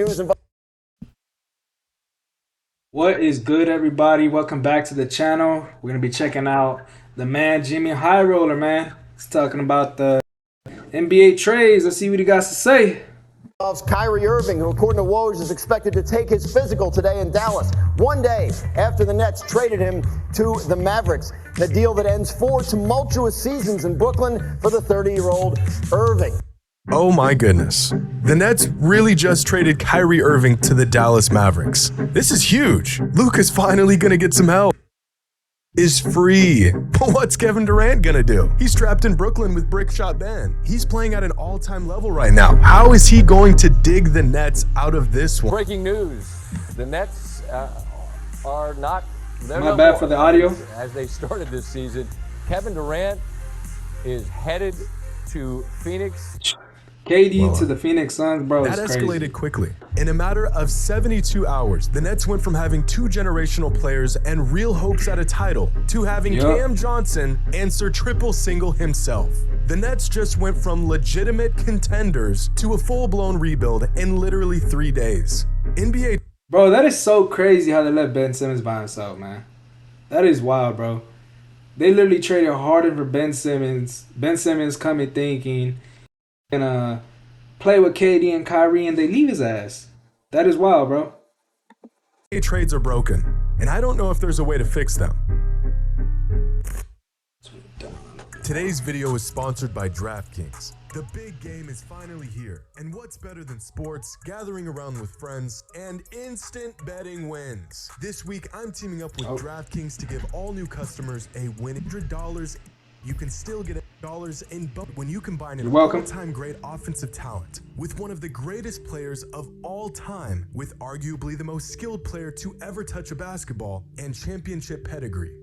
News and What is good, everybody? Welcome back to the channel. We're gonna be checking out the man Jimmy High Roller, man. He's talking about the NBA trades. Let's see what he got to say. Kyrie Irving, who according to Woj is expected to take his physical today in Dallas, one day after the Nets traded him to the Mavericks. The deal that ends 4 tumultuous seasons in Brooklyn for the 30-year-old Irving. Oh my goodness. The Nets really just traded Kyrie Irving to the Dallas Mavericks. This is huge. Luke is finally gonna get some help. Is free. But what's Kevin Durant gonna do? He's trapped in Brooklyn with Brickshot Ben. He's playing at an all-time level right now. How is he going to dig the Nets out of this one? Breaking news: the Nets are not. My bad for the audio. As they started this season, Kevin Durant is headed to Phoenix. KD to the Phoenix Suns, bro. That It's escalated crazy. quickly. In a matter of 72 hours, the Nets went from having 2 generational players and real hopes at a title to having Cam Johnson answer triple single himself. The Nets just went from legitimate contenders to a full-blown rebuild in literally 3 days. NBA. Bro, that is so crazy how they let Ben Simmons by himself, man. That is wild, bro. They literally traded Harden for Ben Simmons. Ben Simmons coming thinking gonna play with KD and Kyrie, and they leave his ass. That is wild, bro. Trades are broken, and I don't know if there's a way to fix them. Today's video is sponsored by DraftKings. The big game is finally here, and what's better than sports, gathering around with friends, and instant betting wins? This week, I'm teaming up with DraftKings to give all new customers a win $100. You can still get dollars in when you combine an all-time great offensive talent with one of the greatest players of all time, with arguably the most skilled player to ever touch a basketball and championship pedigree.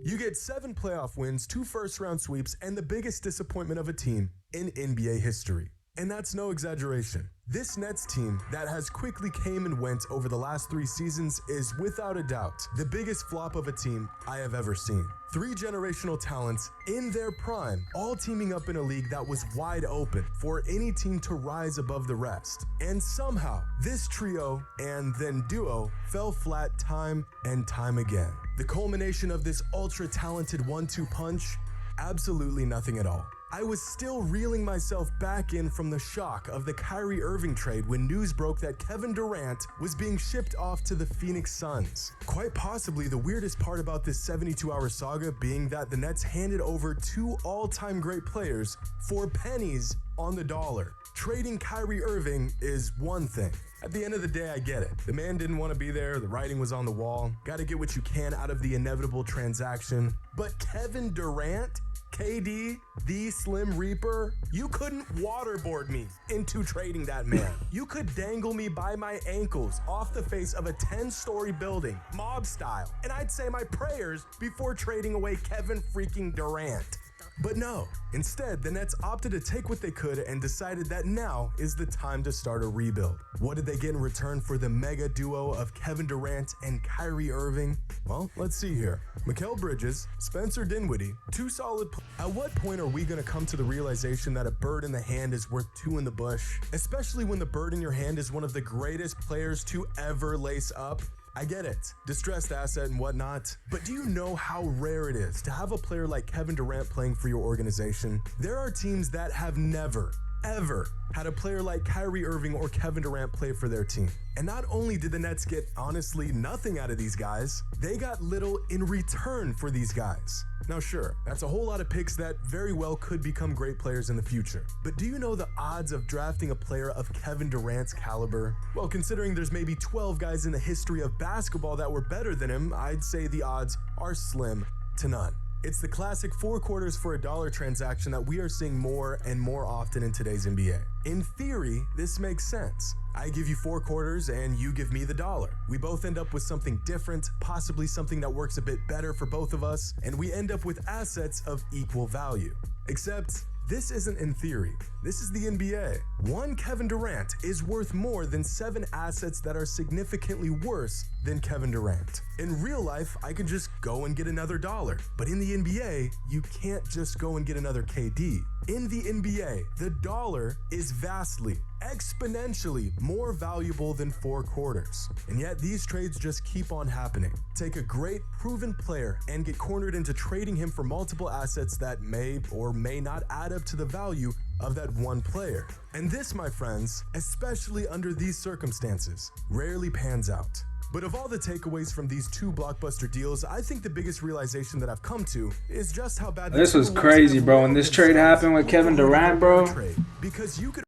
You get 7 playoff wins, 2 first-round sweeps, and the biggest disappointment of a team in NBA history. And that's no exaggeration. This Nets team that has quickly came and went over the last 3 seasons is without a doubt the biggest flop of a team I have ever seen. 3 generational talents in their prime, all teaming up in a league that was wide open for any team to rise above the rest. And somehow, this trio and then duo fell flat time and time again. The culmination of this ultra-talented 1-2 punch? Absolutely nothing at all. I was still reeling myself back in from the shock of the Kyrie Irving trade when news broke that Kevin Durant was being shipped off to the Phoenix Suns. Quite possibly the weirdest part about this 72-hour saga being that the Nets handed over 2 all-time great players for pennies on the dollar. Trading Kyrie Irving is one thing. At the end of the day, I get it. The man didn't want to be there, the writing was on the wall. Gotta get what you can out of the inevitable transaction. But Kevin Durant? KD, the Slim Reaper, you couldn't waterboard me into trading that man. You could dangle me by my ankles off the face of a 10-story building, mob style, and I'd say my prayers before trading away Kevin freaking Durant. But no, instead, the Nets opted to take what they could and decided that now is the time to start a rebuild. What did they get in return for the mega duo of Kevin Durant and Kyrie Irving? Well, let's see here. Mikal Bridges, Spencer Dinwiddie, 2 solid. At what point are we going to come to the realization that a bird in the hand is worth 2 in the bush? Especially when the bird in your hand is one of the greatest players to ever lace up? I get it, distressed asset and whatnot, but do you know how rare it is to have a player like Kevin Durant playing for your organization? There are teams that have never, ever had a player like Kyrie Irving or Kevin Durant play for their team. And not only did the Nets get honestly nothing out of these guys, they got little in return for these guys. Now sure, that's a whole lot of picks that very well could become great players in the future. But do you know the odds of drafting a player of Kevin Durant's caliber? Well, considering there's maybe 12 guys in the history of basketball that were better than him, I'd say the odds are slim to none. It's the classic 4 quarters for a dollar transaction that we are seeing more and more often in today's NBA. In theory, this makes sense. I give you 4 quarters and you give me the dollar. We both end up with something different, possibly something that works a bit better for both of us, and we end up with assets of equal value. Except, this isn't in theory. This is the NBA. One Kevin Durant is worth more than 7 assets that are significantly worse than Kevin Durant. In real life, I could just go and get another dollar. But in the NBA, you can't just go and get another KD. In the NBA, the dollar is vastly, exponentially more valuable than 4 quarters. And yet these trades just keep on happening. Take a great proven player and get cornered into trading him for multiple assets that may or may not add up to the value of that one player. And this, my friends, especially under these circumstances, rarely pans out. But of all the takeaways from these 2 blockbuster deals, I think the biggest realization that I've come to is just how bad This was crazy, bro. When this trade happened with Kevin Durant, bro. Because you could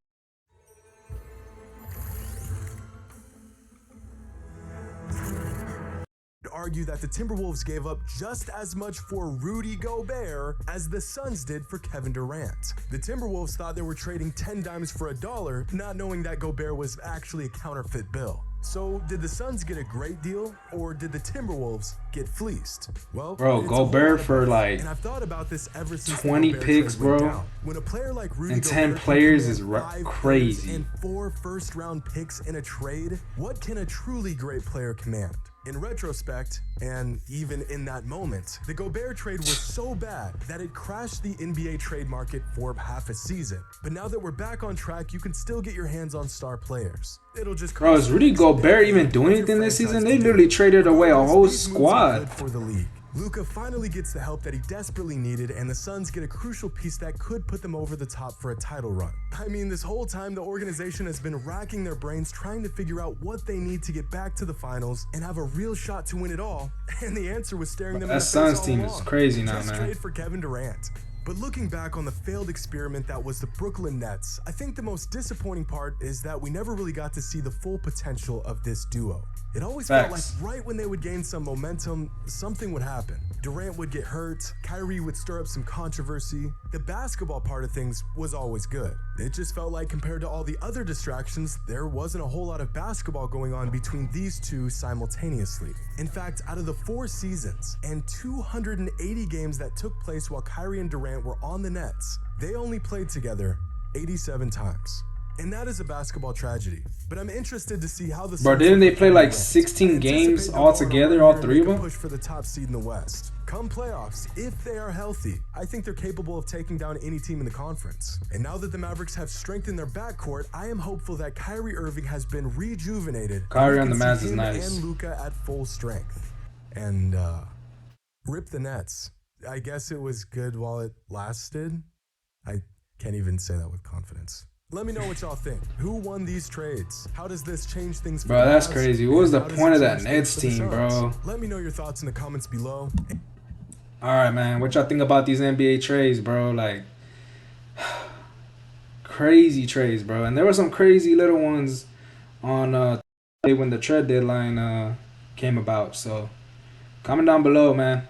argue that the Timberwolves gave up just as much for Rudy Gobert as the Suns did for Kevin Durant. The Timberwolves thought they were trading 10 dimes for $1, not knowing that Gobert was actually a counterfeit bill. So, did the Suns get a great deal, or did the Timberwolves get fleeced? Well, bro, Gobert for like and I've thought about this ever since 20 picks, bro. When a player like Rudy And 10 Gobert players is 5 crazy. and 4 first-round picks in a trade, what can a truly great player command? In retrospect, and even in that moment, the Gobert trade was so bad that it crashed the NBA trade market for half a season. But now that we're back on track, you can still get your hands on star players. It'll just bro, is Rudy Gobert even doing anything this season? They literally traded away a whole squad. For the league. Luka finally gets the help that he desperately needed, and the Suns get a crucial piece that could put them over the top for a title run. I mean, this whole time, the organization has been racking their brains trying to figure out what they need to get back to the finals and have a real shot to win it all, and the answer was staring them in the That face Suns all team is along. crazy now, Just man. trade for Kevin Durant. But looking back on the failed experiment that was the Brooklyn Nets, I think the most disappointing part is that we never really got to see the full potential of this duo. It always felt like Facts. right when they would gain some momentum, something would happen. Durant would get hurt, Kyrie would stir up some controversy. The basketball part of things was always good. It just felt like compared to all the other distractions, there wasn't a whole lot of basketball going on between these two simultaneously. In fact, out of the 4 seasons and 280 games that took place while Kyrie and Durant were on the Nets, they only played together 87 times. And that is a basketball tragedy. But I'm interested to see how the Bro, Suns didn't they will play like perform. 16 I anticipate games they'll all go on a together, run all here and 3 of make a them? push for the top seed in the West. Come playoffs, if they are healthy, I think they're capable of taking down any team in the conference. And now that the Mavericks have strengthened their backcourt, I am hopeful that Kyrie Irving has been rejuvenated. Kyrie and we on the can Mavs see is him nice. And Luka at full strength. And rip the Nets. I guess it was good while it lasted. I can't even say that with confidence. Let me know what y'all think. Who won these trades? How does this change things for Bro, the that's Mavs? crazy. What was the And how does point it of that change things Nets for the team, Suns? bro? Let me know your thoughts in the comments below. Alright, man. What y'all think about these NBA trades, bro? Like, crazy trades, bro. And there were some crazy little ones on when the trade deadline came about. So, comment down below, man.